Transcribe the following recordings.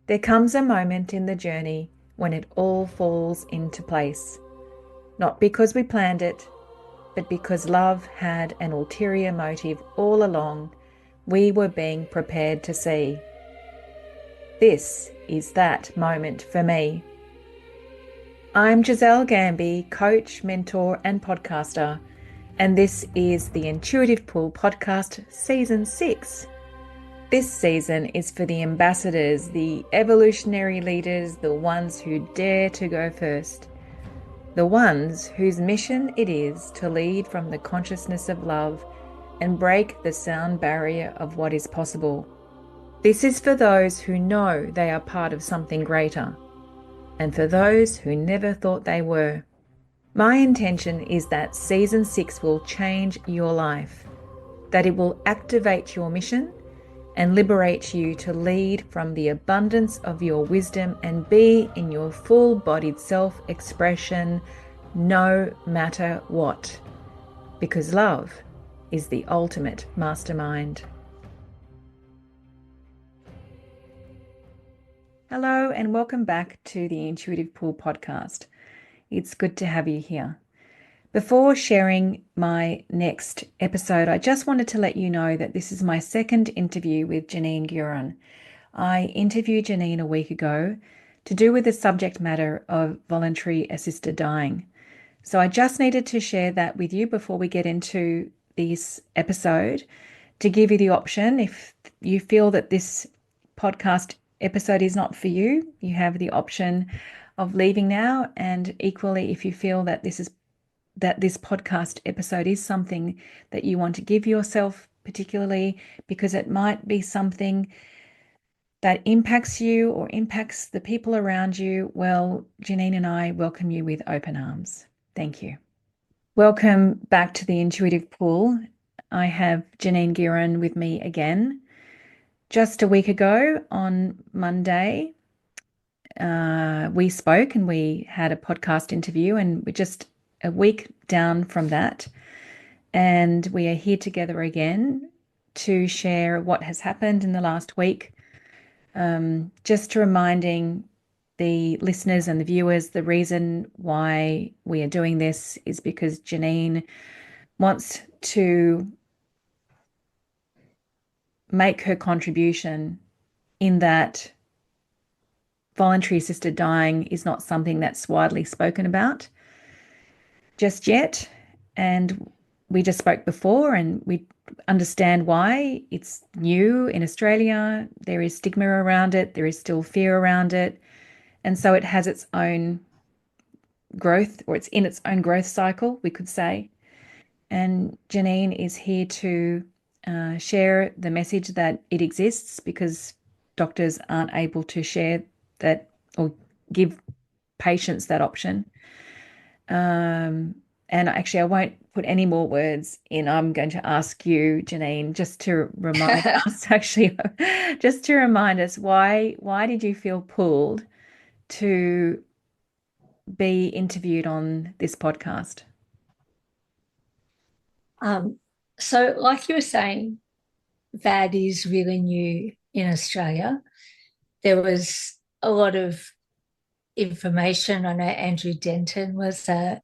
There comes a moment in the journey when it all falls into place. Not because we planned it, but because love had an ulterior motive all along we were being prepared to see. This is that moment for me. I'm Giselle Gamby, coach, mentor, and podcaster, and this is the Intuitive Pull Podcast Season 6. This season is for the ambassadors, the evolutionary leaders, the ones who dare to go first, the ones whose mission it is to lead from the consciousness of love and break the sound barrier of what is possible. This is for those who know they are part of something greater, and for those who never thought they were. My intention is that Season 6 will change your life, that it will activate your mission and liberate you to lead from the abundance of your wisdom and be in your full-bodied self-expression no matter what, because love is the ultimate mastermind. Hello and welcome back to the Intuitive Pull podcast. It's good to have you here. Before sharing my next episode, I just wanted to let you know that this is my second interview with Janine Gearon. I interviewed Janine a week ago to do with the subject matter of voluntary assisted dying. So I just needed to share that with you before we get into this episode, to give you the option, if you feel that this podcast episode is not for you, you have the option of leaving now. And equally, if you feel that this podcast episode is something that you want to give yourself, particularly because it might be something that impacts you or impacts the people around you, well, Janine and I welcome you with open arms. Thank you. Welcome back to the Intuitive Pull. I have Janine Gearon with me again. Just a week ago on Monday, we spoke and we had a podcast interview, and we're just a week down from that. And we are here together again to share what has happened in the last week. Just to reminding the listeners and the viewers, the reason why we are doing this is because Janine wants to make her contribution in that voluntary assisted dying is not something that's widely spoken about just yet. And we just spoke before and we understand why. It's new in Australia. There is stigma around it. There is still fear around it. And so it has its own growth, or it's in its own growth cycle, we could say. And Janine is here to share the message that it exists, because doctors aren't able to share that or give patients that option. And actually, I won't put any more words in. I'm going to ask you, Janine, just to remind us, actually, just to remind us, why did you feel pulled to be interviewed on this podcast? So like you were saying, VAD is really new in Australia. There was a lot of information. I know Andrew Denton was a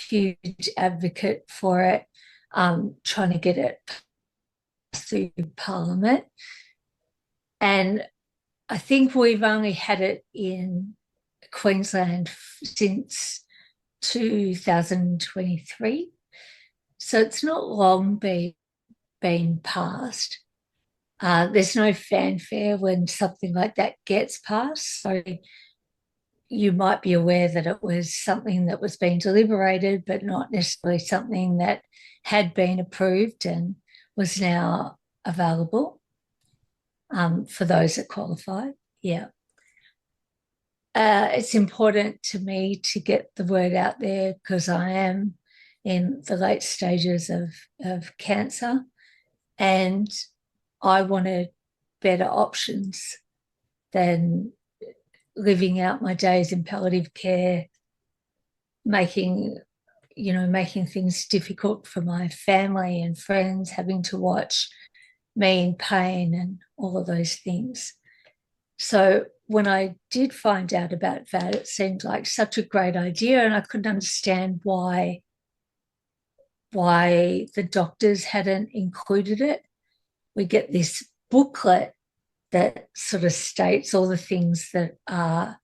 huge advocate for it, trying to get it through Parliament. And I think we've only had it in Queensland since 2023. So it's not long been passed. There's no fanfare when something like that gets passed. So you might be aware that it was something that was being deliberated, but not necessarily something that had been approved and was now available for those that qualified. Yeah. It's important to me to get the word out there because I am in the late stages of cancer, and I wanted better options than living out my days in palliative care, making things difficult for my family and friends, having to watch me in pain and all of those things. So when I did find out about VAD, it seemed like such a great idea, and I couldn't understand why the doctors hadn't included it. We get this booklet that sort of states all the things that are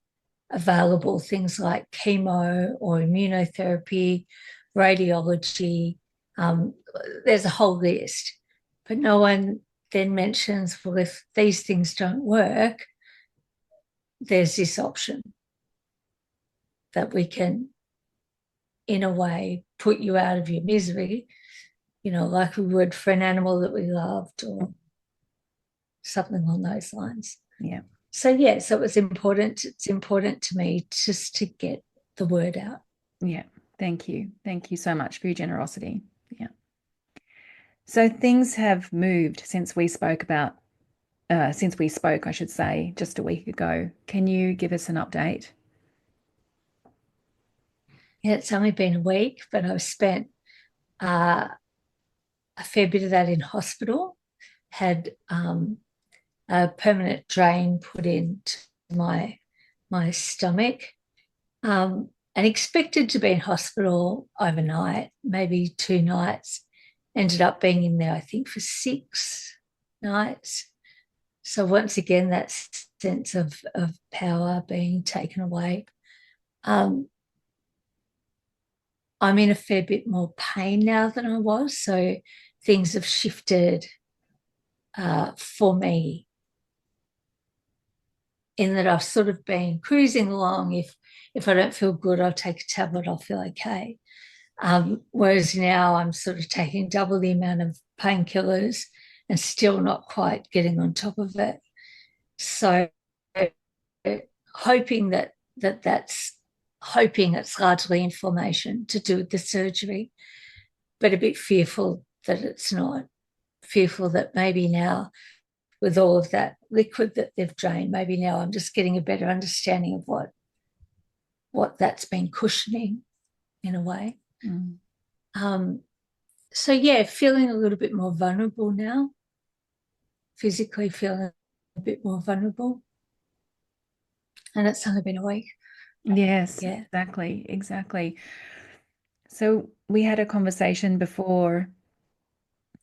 available, things like chemo or immunotherapy, radiology. There's a whole list, but no one then mentions, well, if these things don't work, there's this option that we can, in a way, put you out of your misery, like we would for an animal that we loved or something along those lines. Yeah. So, yeah, so it's important to me just to get the word out. Yeah. Thank you. Thank you so much for your generosity. Yeah. So things have moved since we spoke, I should say, just a week ago. Can you give us an update? Yeah, it's only been a week, but I've spent a fair bit of that in hospital, had a permanent drain put into my stomach, and expected to be in hospital overnight, maybe 2 nights. Ended up being in there, I think, for 6 nights. So once again, that sense of power being taken away. I'm in a fair bit more pain now than I was, so things have shifted for me, in that I've sort of been cruising along. If I don't feel good, I'll take a tablet, I'll feel okay. Whereas now I'm sort of taking double the amount of painkillers and still not quite getting on top of it. So hoping it's largely inflammation to do with the surgery, but a bit fearful that it's not. Fearful that maybe now, with all of that liquid that they've drained, maybe now I'm just getting a better understanding of what that's been cushioning in a way. So yeah, feeling a little bit more vulnerable now, physically feeling a bit more vulnerable. And it's only been a week. Yes, Yeah. exactly. So we had a conversation before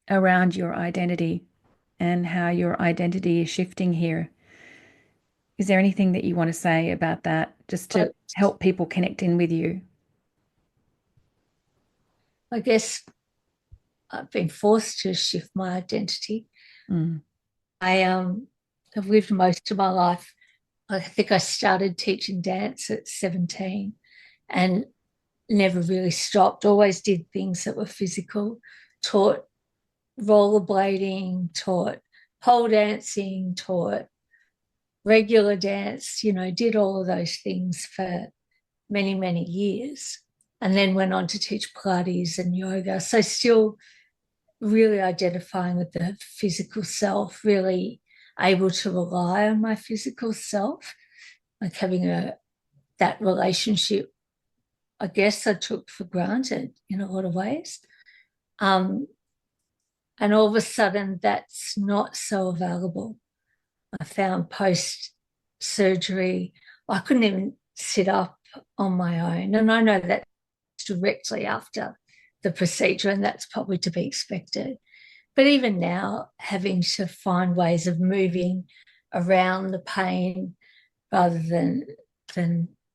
around your identity and how your identity is shifting here. Is there anything that you want to say about that, just to help people connect in with you? I guess I've been forced to shift my identity. I have lived most of my life. I think I started teaching dance at 17 and never really stopped. Always did things that were physical. Taught rollerblading, taught pole dancing, taught regular dance, did all of those things for many, many years, and then went on to teach Pilates and yoga. So still really identifying with the physical self, really able to rely on my physical self, like having that relationship, I guess I took for granted in a lot of ways. And all of a sudden, that's not so available. I found post-surgery, I couldn't even sit up on my own. And I know that's directly after the procedure, and that's probably to be expected. But even now, having to find ways of moving around the pain rather than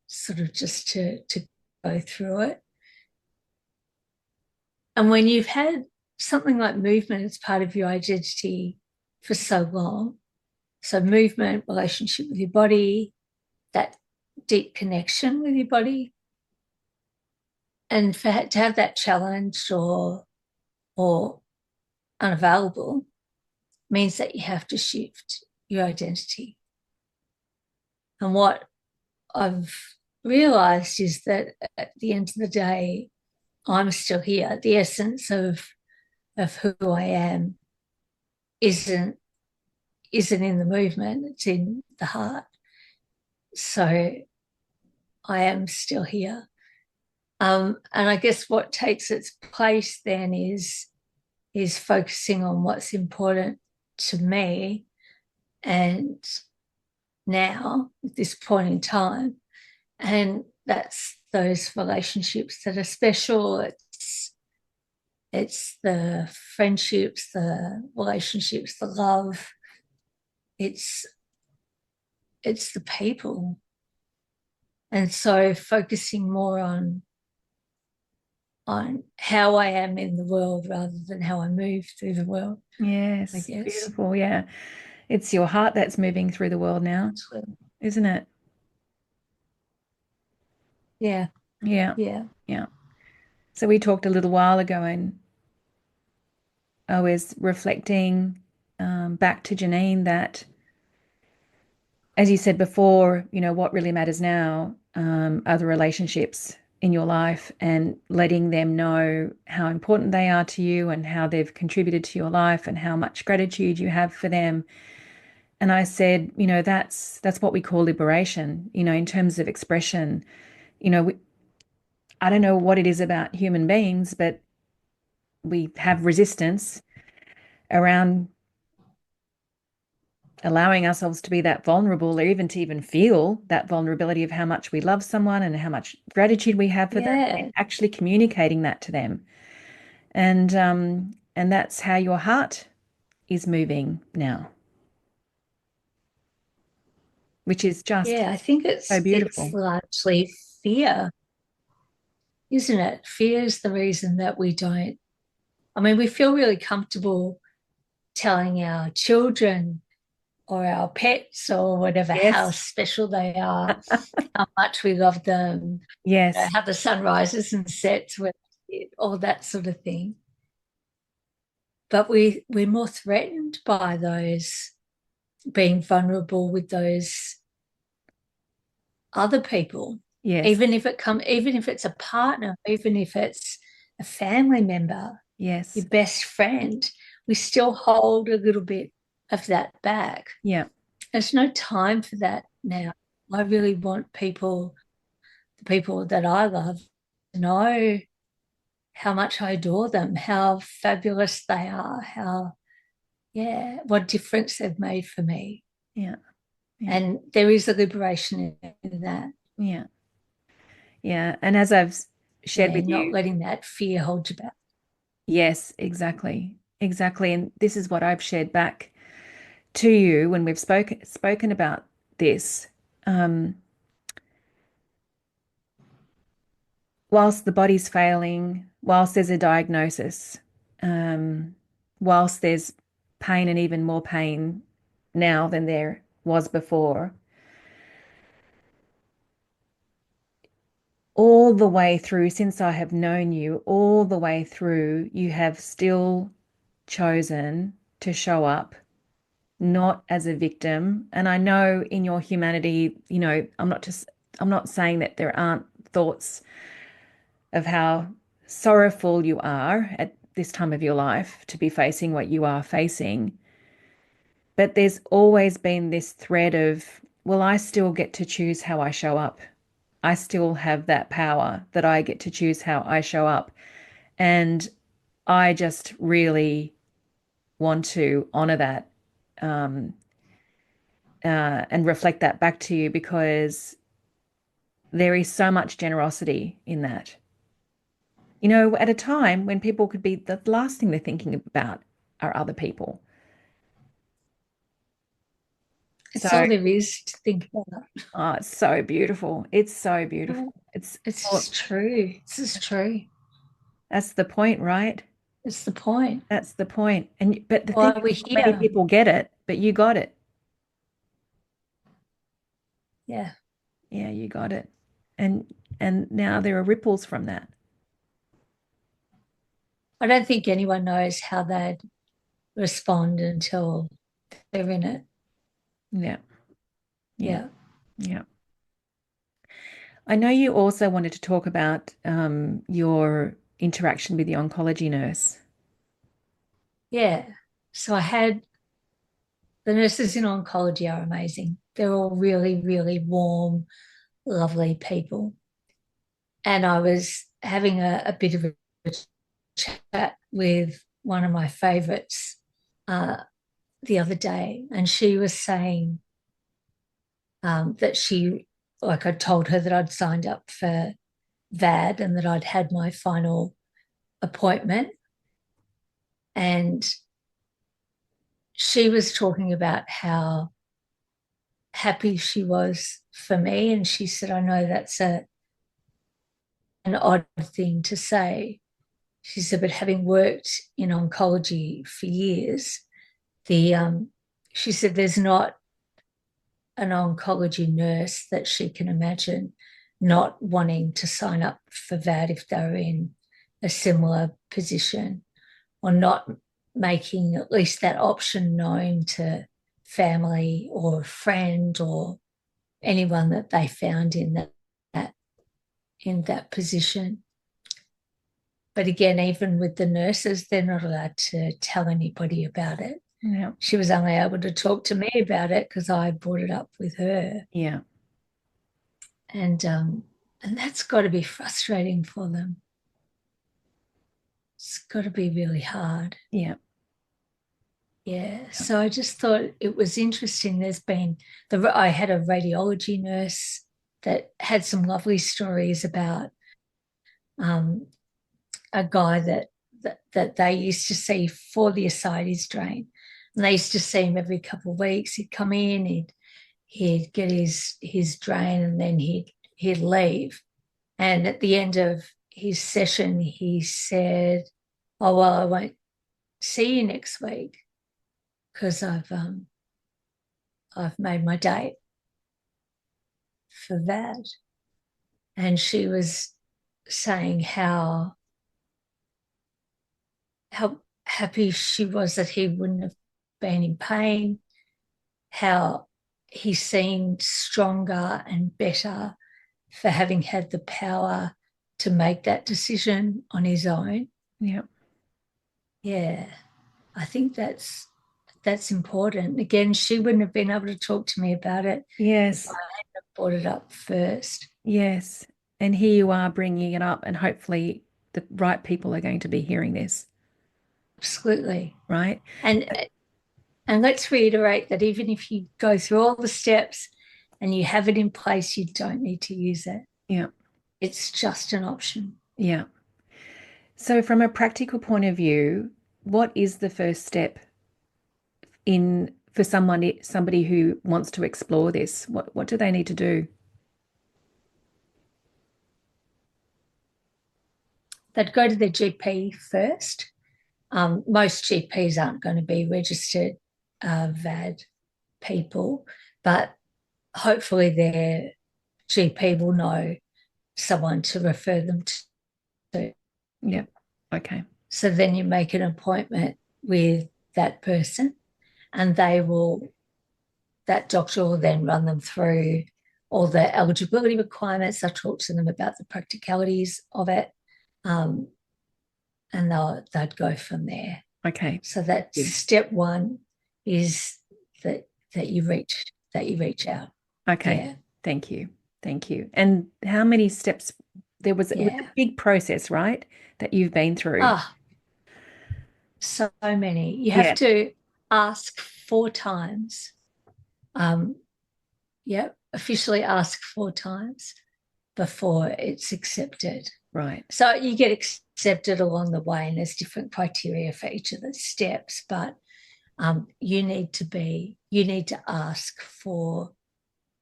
sort of just to go through it. And when you've had something like movement as part of your identity for so long, so movement, relationship with your body, that deep connection with your body, and to have that challenged or unavailable means that you have to shift your identity. And what I've realised is that at the end of the day, I'm still here. The essence of who I am isn't in the movement, it's in the heart. So I am still here. And I guess what takes its place then is focusing on what's important to me and now at this point in time. And that's those relationships that are special. It's the friendships, the relationships, the love. It's it's the people. And so focusing more on how I am in the world rather than how I move through the world, I Yes, guess. beautiful. Yeah. It's your heart that's moving through the world now, isn't it? Yeah, Yeah. yeah, Yeah. So we talked a little while ago, and I was reflecting back to Janine that, as you said before, what really matters now are the relationships in your life and letting them know how important they are to you and how they've contributed to your life and how much gratitude you have for them. And I said, that's what we call liberation, in terms of expression. You know, we, I don't know what it is about human beings, but we have resistance around allowing ourselves to be that vulnerable, or even to even feel that vulnerability of how much we love someone and how much gratitude we have for them, yeah, and actually communicating that to them. And that's how your heart is moving now, which is just yeah. I think so it's beautiful. largely fear, isn't it? Fear is the reason that we don't. I mean, we feel really comfortable telling our children or our pets or whatever how Yes. special they are, how much we love them, Yes. how the sun rises and sets, all that sort of thing. But we're more threatened by those being vulnerable with those other people, Yes. even if it's a partner, even if it's a family member, Yes. your best friend, we still hold a little bit of that back. Yeah. There's no time for that now. I really want the people that I love, to know how much I adore them, how fabulous they are, what difference they've made for me. Yeah. Yeah. And there is a liberation in that. Yeah. Yeah. And as I've shared Yeah, with not you, letting that fear hold you back. yes, exactly. Exactly. And this is what I've shared back to you when we've spoken about this. Um, whilst the body's failing, whilst there's a diagnosis, um, whilst there's pain and even more pain now than there was before, all the way through, since I have known you, all the way through, you have still chosen to show up not as a victim. And I know in your humanity, I'm not saying that there aren't thoughts of how sorrowful you are at this time of your life to be facing what you are facing. But there's always been this thread of, well, I still get to choose how I show up. I still have that power that I get to choose how I show up. And I just really want to honor that, um, and reflect that back to you, because there is so much generosity in that. At a time when people could be the last thing they're thinking about are other people. It's So, all there is to think about. oh, it's so beautiful. It's so beautiful. It's It's oh, just true. It's just true. that's the point, right? It's the point. That's the point. But the thing Why is, we're not many here. people get it, but you got it. Yeah. Yeah, you got it. And now there are ripples from that. I don't think anyone knows how they'd respond until they're in it. Yeah, yeah, Yeah. yeah. I know you also wanted to talk about your interaction with the oncology nurse. Yeah. So I had the nurses in oncology are amazing. They're all really, really warm, lovely people. And I was having a bit of a chat with one of my favorites uh, the other day, and she was saying that she, like I told her that I'd signed up for VAD and that I'd had my final appointment. And she was talking about how happy she was for me. And she said, I know that's an odd thing to say. She said, but having worked in oncology for years, she said there's not an oncology nurse that she can imagine not wanting to sign up for VAD if they're in a similar position, or not making at least that option known to family or a friend or anyone that they found in that position. But again, even with the nurses, they're not allowed to tell anybody about it. Yeah. She was only able to talk to me about it because I brought it up with her. Yeah. And that's got to be frustrating for them. It's got to be really hard. Yeah. Yeah. So I just thought it was interesting. I had a radiology nurse that had some lovely stories about a guy that they used to see for the ascites drain. And they used to see him every couple of weeks. He'd come in, he'd get his drain, and then he'd leave. And at the end of his session, he said, "Oh well, I won't see you next week because I've made my date for that." And she was saying how happy she was that he wouldn't have been in pain, how he seemed stronger and better for having had the power to make that decision on his own. Yeah. Yeah, I think that's important. Again, she wouldn't have been able to talk to me about it if Yes. I hadn't brought it up first. Yes. And here you are bringing it up, and hopefully the right people are going to be hearing this, Absolutely. right? And let's reiterate that even if you go through all the steps and you have it in place, you don't need to use it. Yeah. It's just an option. Yeah. So from a practical point of view, what is the first step in for somebody who wants to explore this? What do they need to do? They'd go to their GP first. Most GPs aren't going to be registered VAD people, but hopefully their GP will know someone to refer them to. Yeah. Okay. So then you make an appointment with that person, and that doctor will then run them through all the eligibility requirements. They'll talk to them about the practicalities of it, and they'd go from there. Okay. So that step one is that you reach out. Okay. Yeah. Thank you. Thank you. And how many steps? It was a big process, right? That you've been through. Ah, so many. You have to ask 4 times. Officially ask 4 times before it's accepted. Right. So you get accepted along the way, and there's different criteria for each of the steps, but you need to ask for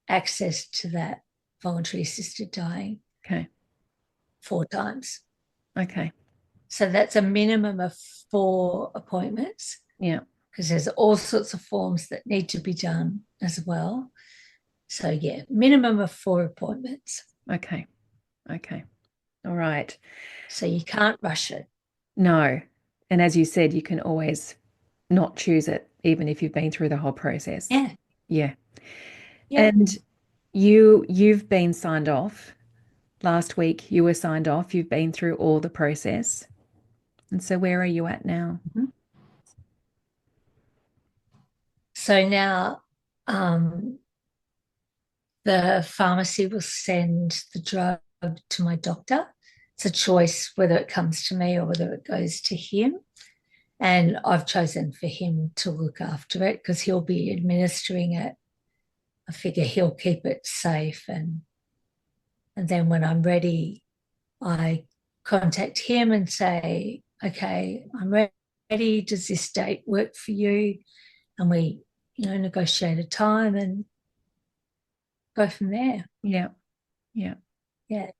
access to that voluntary assisted dying. Okay. 4 times. Okay. So that's a minimum of 4 appointments. Yeah. Because there's all sorts of forms that need to be done as well. So yeah, minimum of 4 appointments. Okay. Okay. All right. So you can't rush it. No. And as you said, you can always not choose it, even if you've been through the whole process. Yeah. Yeah. Yeah. And you've been signed off. Last week you were signed off. You've been through all the process. And so where are you at now? Mm-hmm. So now the pharmacy will send the drug to my doctor. It's a choice whether it comes to me or whether it goes to him. And I've chosen for him to look after it because he'll be administering it I figure he'll keep it safe. And then when I'm ready, I contact him and say, okay, I'm ready. Does this date work for you? And we, negotiate a time and go from there. Yeah. Yeah. Yeah.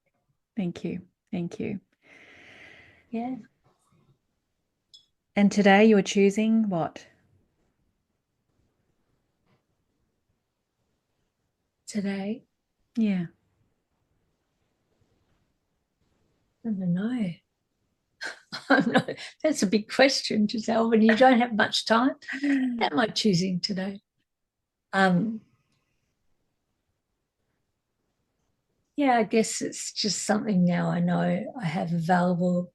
Thank you. Thank you. Yeah. And today you're choosing what? Today, Yeah. I don't know. I'm not, that's a big question, Giselle, when you don't have much time. What am I choosing today? Um, yeah, I guess it's just something now I know I have available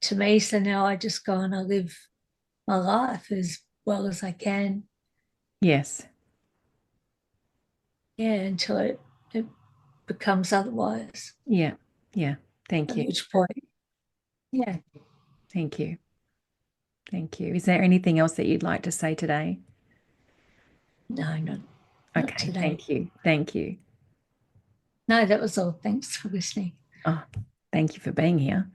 to me. So now I just go and I live my life as well as I can. Yes. Yeah, until it becomes otherwise. Yeah. Yeah. Thank At you. which point, yeah, Thank you. Thank you. Is there anything else that you'd like to say today? no, not Okay. today. Thank you. Thank you. No, that was all. Thanks for listening. Oh, thank you for being here.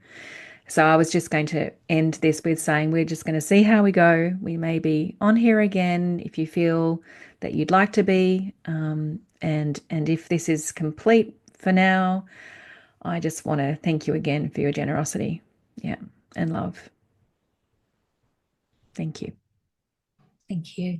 So I was just going to end this with saying we're just going to see how we go. We may be on here again if you feel that you'd like to be. And if this is complete for now, I just want to thank you again for your generosity. Yeah. And love. Thank you. Thank you.